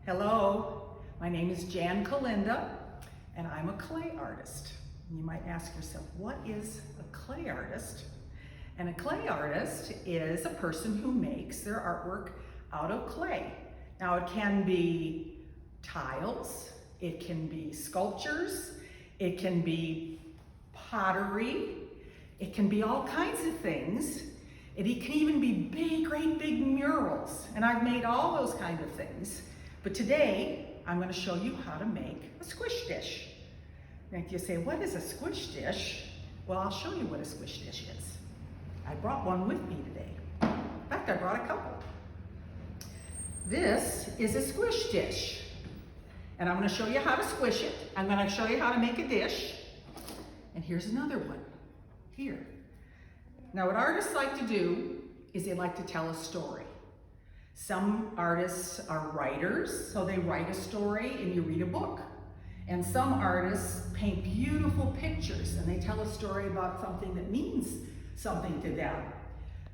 Hello, my name is Jan Kolenda, and I'm a clay artist. You might ask yourself, what is a clay artist? And a clay artist is a person who makes their artwork out of clay. Now it can be tiles, it can be sculptures, it can be pottery, it can be all kinds of things. It can even be big, great big murals, and I've made all those kinds of things. But today, I'm going to show you how to make a squish dish. Now, if you say, what is a squish dish? Well, I'll show you what a squish dish is. I brought one with me today. In fact, I brought a couple. This is a squish dish, and I'm going to show you how to squish it. I'm going to show you how to make a dish, and here's another one, here. Now, what artists like to do is they like to tell a story. Some artists are writers, so they write a story and you read a book. And some artists paint beautiful pictures and they tell a story about something that means something to them.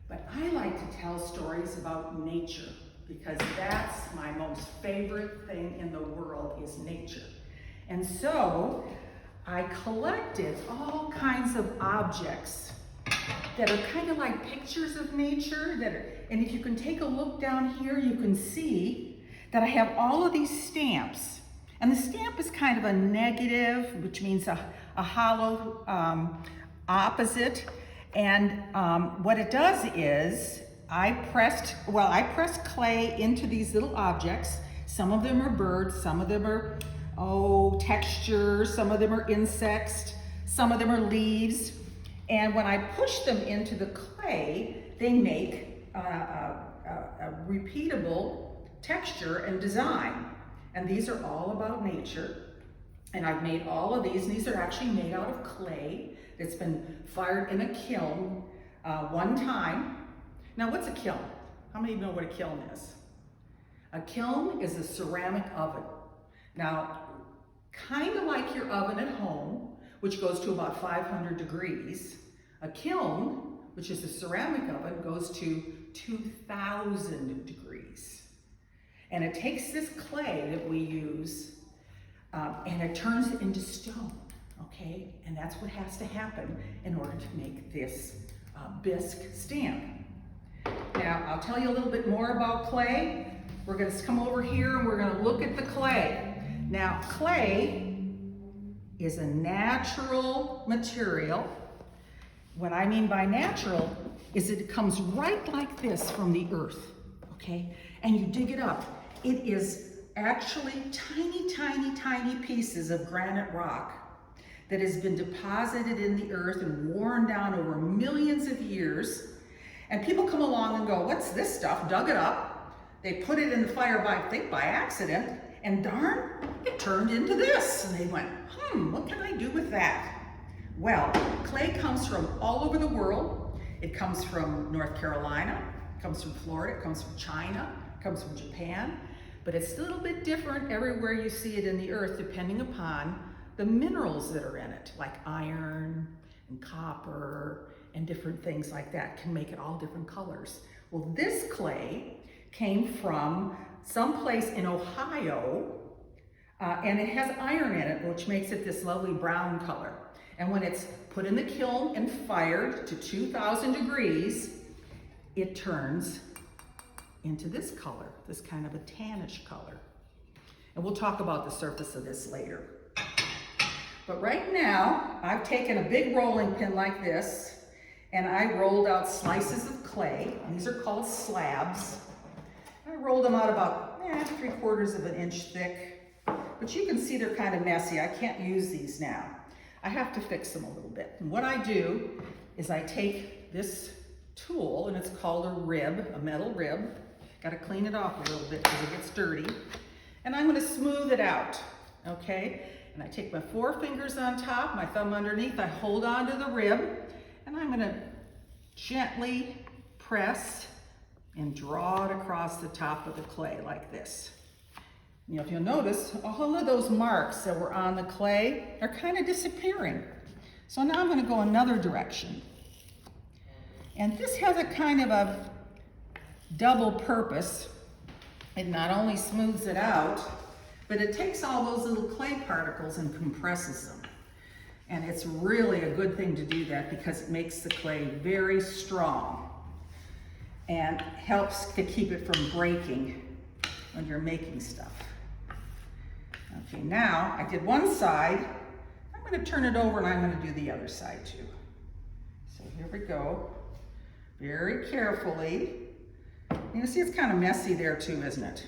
But I like to tell stories about nature because that's my most favorite thing in the world is nature. And so I collected all kinds of objects that are kind of like pictures of nature, and if you can take a look down here, you can see that I have all of these stamps. And the stamp is kind of a negative, which means a hollow opposite. And what it does is, I pressed clay into these little objects. Some of them are birds, some of them are, textures, some of them are insects, some of them are leaves. And when I push them into the clay, they make a repeatable texture and design. And these are all about nature. And I've made all of these, and these are actually made out of clay that's been fired in a kiln one time. Now, what's a kiln? How many of you know what a kiln is? A kiln is a ceramic oven. Now, kind of like your oven at home, which goes to about 500 degrees. A kiln, which is a ceramic oven, goes to 2,000 degrees. And it takes this clay that we use and it turns it into stone, okay? And that's what has to happen in order to make this bisque stamp. Now, I'll tell you a little bit more about clay. We're gonna come over here and we're gonna look at the clay. Now, clay is a natural material. What I mean by natural is that it comes right like this from the earth, okay? And you dig it up. It is actually tiny, tiny, tiny pieces of granite rock that has been deposited in the earth and worn down over millions of years. And people come along and go, what's this stuff? Dug it up. They put it in the fire by accident, and darn, it turned into this. And they went, what can I do with that? Well, clay comes from all over the world. It comes from North Carolina, it comes from Florida, it comes from China, it comes from Japan. But it's a little bit different everywhere you see it in the earth, depending upon the minerals that are in it, like iron and copper and different things like that can make it all different colors. Well, this clay came from someplace in Ohio, and it has iron in it, which makes it this lovely brown color. And when it's put in the kiln and fired to 2,000 degrees, it turns into this color, this kind of a tannish color. And we'll talk about the surface of this later. But right now, I've taken a big rolling pin like this, and I rolled out slices of clay. These are called slabs. I rolled them out about 3/4 of an inch thick. But you can see they're kind of messy. I can't use these now. I have to fix them a little bit. And what I do is I take this tool, and it's called a rib, a metal rib. Got to clean it off a little bit because it gets dirty. And I'm going to smooth it out, okay? And I take my 4 fingers on top, my thumb underneath, I hold on to the rib, and I'm going to gently press and draw it across the top of the clay like this. You know, if you'll notice, all of those marks that were on the clay are kind of disappearing. So now I'm going to go another direction. And this has a kind of a double purpose. it not only smooths it out, but it takes all those little clay particles and compresses them. And it's really a good thing to do that because it makes the clay very strong and helps to keep it from breaking when you're making stuff. Okay, now I did one side. I'm going to turn it over and I'm going to do the other side too. So here we go. Very carefully. You can see it's kind of messy there too, isn't it?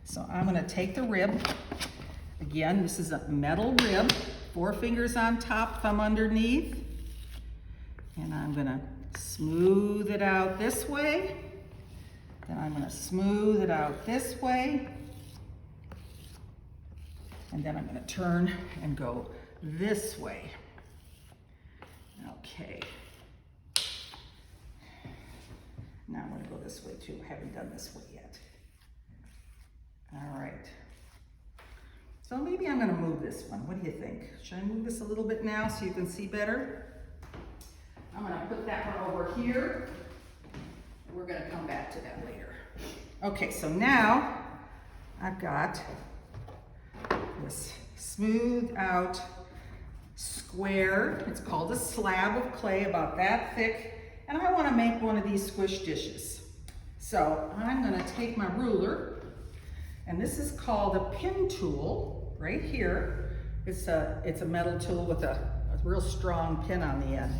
So I'm going to take the rib. Again, this is a metal rib. 4 fingers on top, thumb underneath. And I'm going to smooth it out this way. Then I'm going to smooth it out this way. And then I'm going to turn and go this way. Okay. Now I'm going to go this way too. I haven't done this way yet. All right. So maybe I'm going to move this one. What do you think? Should I move this a little bit now so you can see better? I'm going to put that one over here. We're going to come back to that later. Okay, so now I've got this smooth out square. It's called a slab of clay, about that thick. And I want to make one of these squish dishes. So I'm going to take my ruler, and this is called a pin tool right here. It's a metal tool with a real strong pin on the end.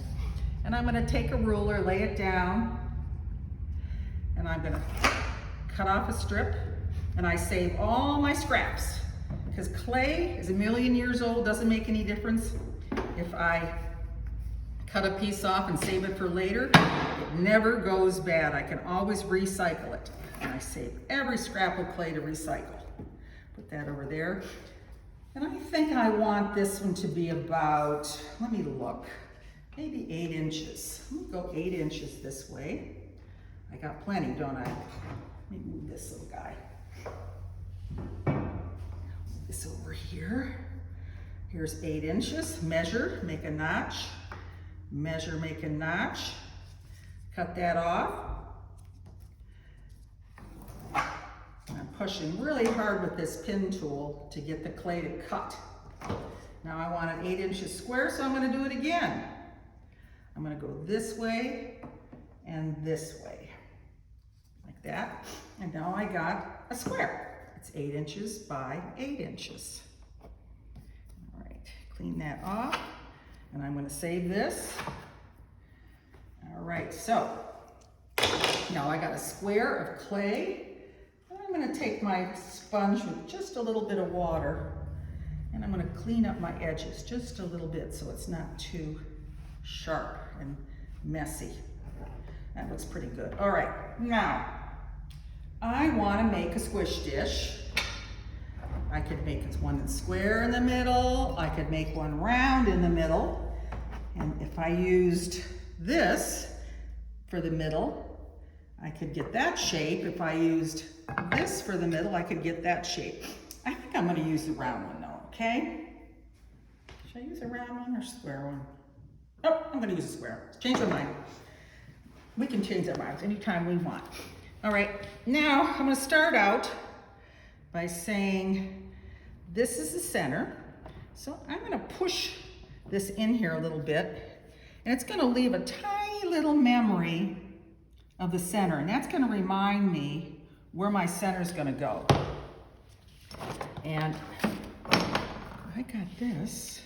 And I'm going to take a ruler, lay it down, and I'm going to cut off a strip, and I save all my scraps because clay is 1,000,000 years old. Doesn't make any difference if I cut a piece off and save it for later. It never goes bad. I can always recycle it. And I save every scrap of clay to recycle. Put that over there. And I think I want this one to be about, let me look, maybe 8 inches. I'm gonna go 8 inches this way. I got plenty, don't I? Let me move this little guy. Move this over here. Here's 8 inches. Measure, make a notch. Measure, make a notch. Cut that off. I'm pushing really hard with this pin tool to get the clay to cut. Now I want it 8 inches square, so I'm going to do it again. I'm going to go this way and this way, like that. And now I got a square. It's 8 inches by 8 inches. All right, clean that off. And I'm going to save this. All right, so now I got a square of clay. And I'm going to take my sponge with just a little bit of water, and I'm going to clean up my edges just a little bit so it's not too sharp and messy. That looks pretty good. All right, now I want to make a squish dish. I could make one square in the middle. I could make one round in the middle. And if I used this for the middle, I could get that shape. If I used this for the middle, I could get that shape. I think I'm going to use the round one though, okay? Should I use a round one or square one? Oh, I'm going to use a square. Change my mind. We can change our minds anytime we want. All right, now I'm going to start out by saying this is the center. So I'm going to push this in here a little bit, and it's going to leave a tiny little memory of the center, and that's going to remind me where my center is going to go. And I got this.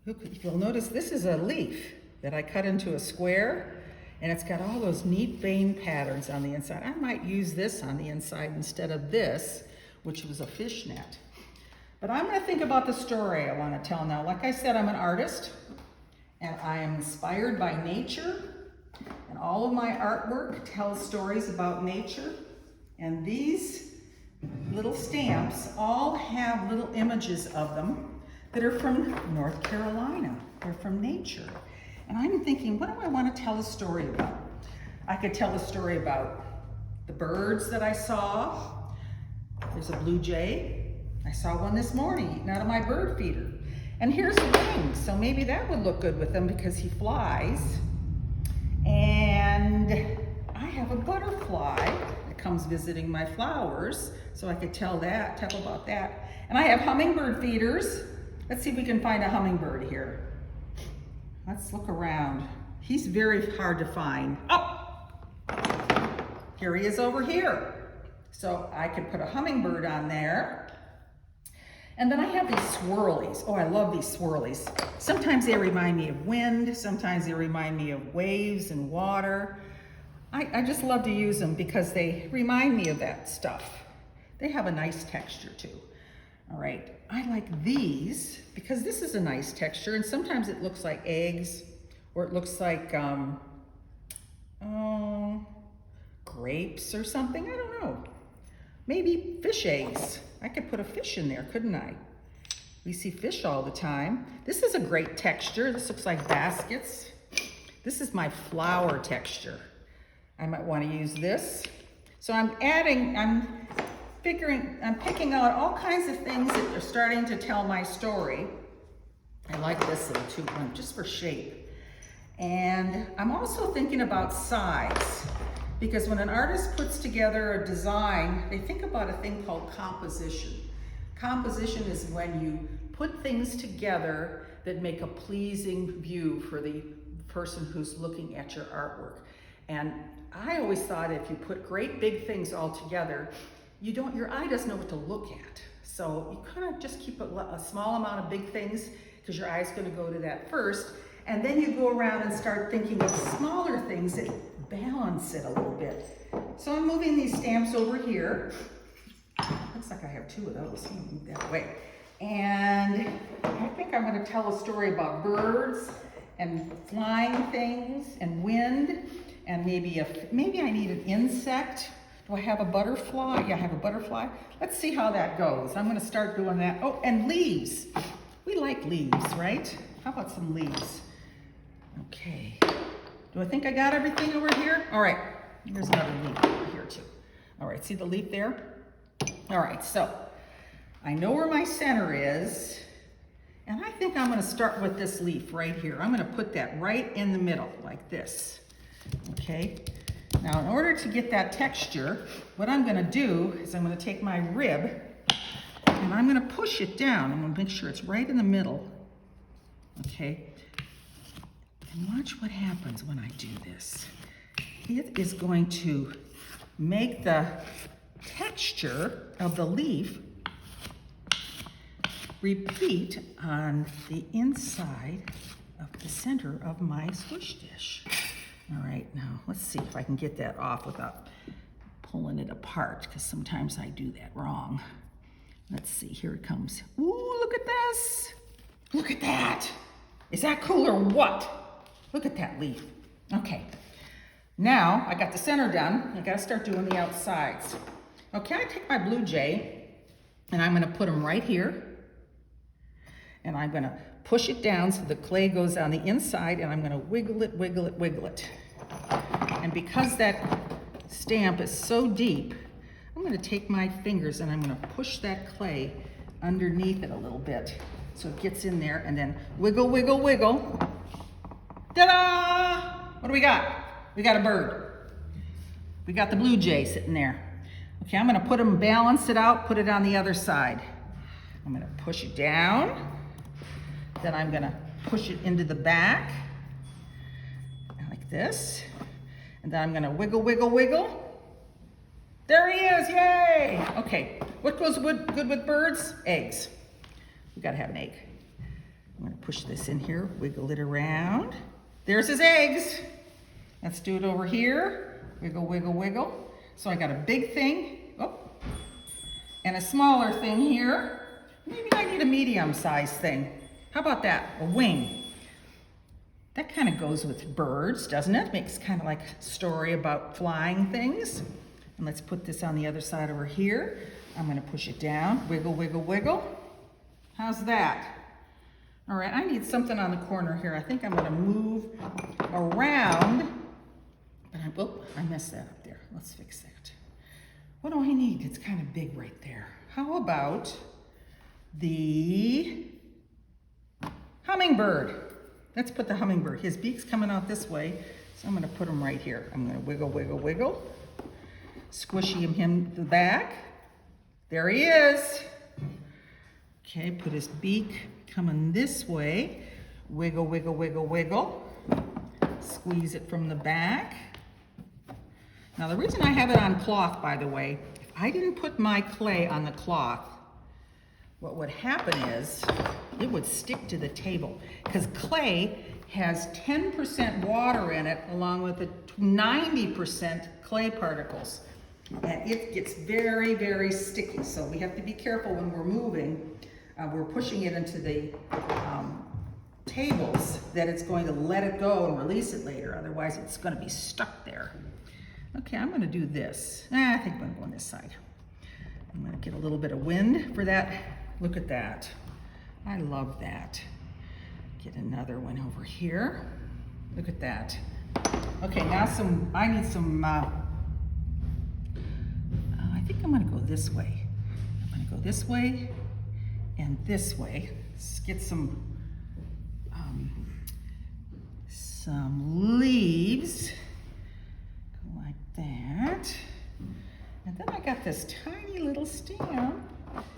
Look, if you'll notice, this is a leaf that I cut into a square, and it's got all those neat vein patterns on the inside. I might use this on the inside instead of this, which was a fishnet. But I'm going to think about the story I want to tell now. Like I said, I'm an artist, and I am inspired by nature, and all of my artwork tells stories about nature. And these little stamps all have little images of them that are from North Carolina. They're from nature. And I'm thinking, what do I want to tell a story about? I could tell a story about the birds that I saw. There's a blue jay. I saw one this morning eating out of my bird feeder. And here's the wings, so maybe that would look good with him because he flies. And I have a butterfly that comes visiting my flowers, so I could tell about that. And I have hummingbird feeders. Let's see if we can find a hummingbird here. Let's look around. He's very hard to find. Oh, here he is over here. So I could put a hummingbird on there. And then I have these swirlies. Oh, I love these swirlies. Sometimes they remind me of wind. Sometimes they remind me of waves and water. I just love to use them because they remind me of that stuff. They have a nice texture too. All right, I like these because this is a nice texture, and sometimes it looks like eggs, or it looks like grapes or something, I don't know. Maybe fish eggs. I could put a fish in there, couldn't I? We see fish all the time. This is a great texture. This looks like baskets. This is my flower texture. I might want to use this. So I'm picking out all kinds of things that are starting to tell my story. I like this little tube one just for shape. And I'm also thinking about size, because when an artist puts together a design, they think about a thing called composition. Composition is when you put things together that make a pleasing view for the person who's looking at your artwork. And I always thought if you put great big things all together, your eye doesn't know what to look at. So you kind of just keep a small amount of big things because your eye's going to go to that first. And then you go around and start thinking of smaller things that balance it a little bit. So I'm moving these stamps over here. Looks like I have two of those. I'm gonna move that way. And I think I'm going to tell a story about birds and flying things and wind, and maybe I need an insect. Do I have a butterfly? Yeah, I have a butterfly. Let's see how that goes. I'm going to start doing that. Oh, and leaves. We like leaves, right? How about some leaves? Okay. Do I think I got everything over here? All right. Here's another leaf over here too. All right, see the leaf there? All right, so I know where my center is, and I think I'm going to start with this leaf right here. I'm going to put that right in the middle like this. Okay. Now, in order to get that texture, what I'm going to do is I'm going to take my rib and I'm going to push it down. I'm going to make sure it's right in the middle. Okay. And watch what happens when I do this. It is going to make the texture of the leaf repeat on the inside of the center of my squish dish. All right, now let's see if I can get that off without pulling it apart, because sometimes I do that wrong. Let's see, here it comes. Ooh, look at this. Look at that. Is that cool or what? Look at that leaf. Okay, now I got the center done. I gotta start doing the outsides. Okay, I take my blue jay and I'm gonna put them right here. And I'm gonna push it down so the clay goes on the inside, and I'm gonna wiggle it, wiggle it, wiggle it. And because that stamp is so deep, I'm gonna take my fingers and I'm gonna push that clay underneath it a little bit so it gets in there, and then wiggle, wiggle, wiggle. Ta-da! What do we got? We got a bird. We got the blue jay sitting there. Okay, I'm gonna put them, balance it out, put it on the other side. I'm gonna push it down. Then I'm gonna push it into the back, like this. And then I'm gonna wiggle, wiggle, wiggle. There he is, yay! Okay, what goes good with birds? Eggs. We gotta have an egg. I'm gonna push this in here, wiggle it around. There's his eggs. Let's do it over here. Wiggle, wiggle, wiggle. So I got a big thing, oh, and a smaller thing here. Maybe I need a medium-sized thing. How about that? A wing. That kind of goes with birds, doesn't it? Makes kind of like a story about flying things. And let's put this on the other side over here. I'm going to push it down. Wiggle, wiggle, wiggle. How's that? All right, I need something on the corner here. I think I'm going to move around. But I messed that up there. Let's fix that. What do I need? It's kind of big right there. How about the hummingbird? Let's put the hummingbird. His beak's coming out this way, so I'm going to put him right here. I'm going to wiggle, wiggle, wiggle. squishy him the back. There he is. Okay, put his beak coming this way. Wiggle, wiggle, wiggle, wiggle. Squeeze it from the back. Now the reason I have it on cloth, by the way, if I didn't put my clay on the cloth, what would happen is it would stick to the table because clay has 10% water in it along with the 90% clay particles. And it gets very, very sticky. So we have to be careful when we're moving. We're pushing it into the tables that it's going to let it go and release it later. Otherwise it's going to be stuck there. Okay, I'm going to do this. I think I'm going to go on this side. I'm going to get a little bit of wind for that. Look at that. I love that. Get another one over here. Look at that. Okay, now I need some, I think I'm going to go this way. I'm going to go this way and this way. Let's get some leaves. Go like that. And then I got this tiny little stamp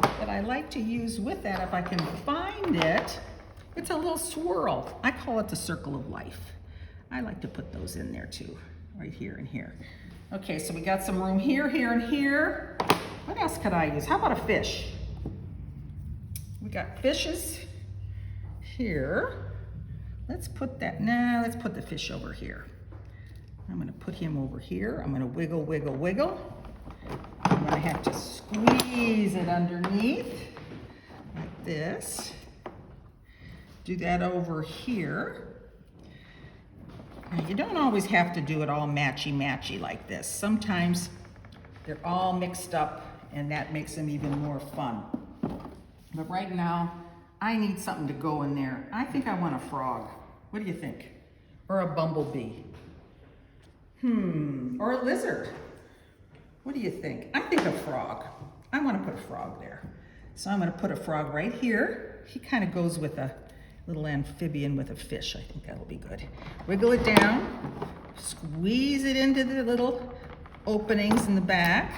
that I like to use with that if I can find it. It's a little swirl. I call it the circle of life. I like to put those in there too, right here and here. Okay, so we got some room here, here, and here. What else could I use? How about a fish? We got fishes here. Let's put let's put the fish over here. I'm gonna put him over here. I'm gonna wiggle, wiggle, wiggle. I'm gonna have to squeeze it underneath, like this. Do that over here. Now you don't always have to do it all matchy-matchy like this. Sometimes they're all mixed up and that makes them even more fun. But right now, I need something to go in there. I think I want a frog. What do you think? Or a bumblebee? Or a lizard? What do you think? I think a frog. I want to put a frog there. So I'm going to put a frog right here. He kind of goes with a little amphibian with a fish. I think that'll be good. Wiggle it down. Squeeze it into the little openings in the back.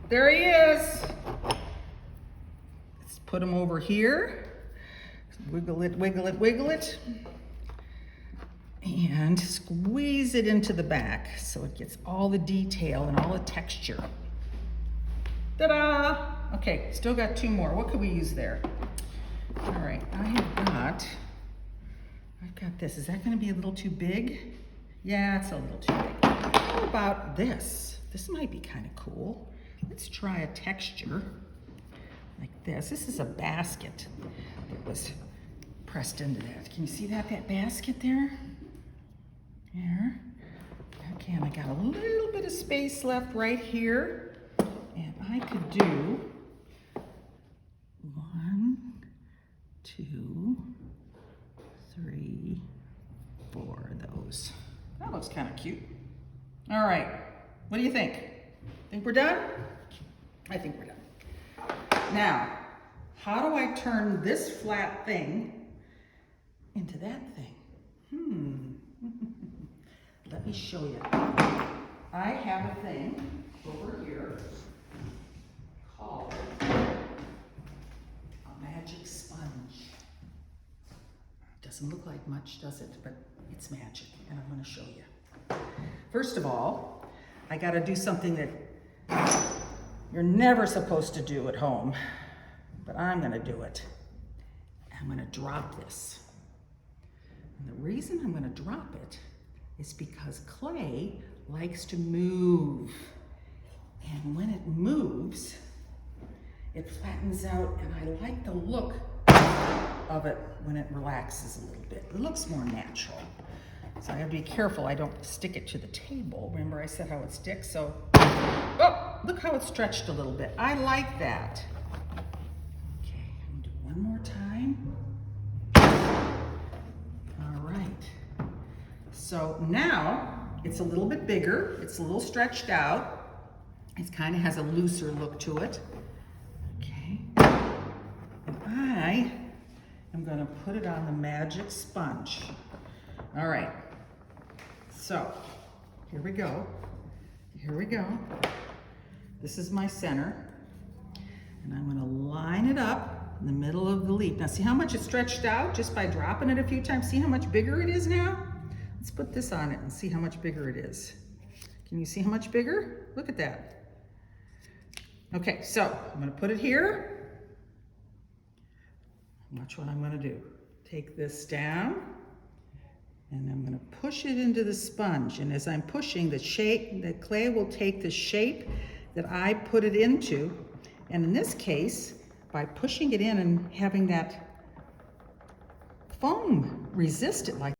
There he is. Let's put him over here. Wiggle it, wiggle it, wiggle it. And squeeze it into the back so it gets all the detail and all the texture. Ta-da! Okay, still got two more. What could we use there? All right, I've got this. Is that going to be a little too big? Yeah, it's a little too big. How about this? This might be kind of cool. Let's try a texture like this. This is a basket that was pressed into that. Can you see that basket there? There. Okay, and I got a little bit of space left right here. And I could do 1, 2, 3, 4 of those. That looks kind of cute. All right, what do you think? Think we're done? I think we're done. Now, how do I turn this flat thing into that thing? Let me show you. I have a thing over here called a magic sponge. Doesn't look like much, does it? But it's magic, and I'm going to show you. First of all, I got to do something that you're never supposed to do at home, but I'm going to do it. I'm going to drop this. And the reason I'm going to drop it is because clay likes to move. And when it moves, it flattens out, and I like the look of it when it relaxes a little bit. It looks more natural. So I have to be careful I don't stick it to the table. Remember I said how it sticks? So, oh, look how it's stretched a little bit. I like that. Okay, I'm gonna do one more time. All right. So now it's a little bit bigger. It's a little stretched out. It kind of has a looser look to it. Okay. And I am going to put it on the magic sponge. All right. So here we go. Here we go. This is my center. And I'm gonna line it up in the middle of the leaf. Now see how much it stretched out just by dropping it a few times? See how much bigger it is now? Let's put this on it and see how much bigger it is. Can you see how much bigger? Look at that. Okay, so I'm gonna put it here. Watch what I'm gonna do. Take this down and I'm gonna push it into the sponge. And as I'm pushing, the clay will take the shape that I put it into. And in this case, by pushing it in and having that foam resist it like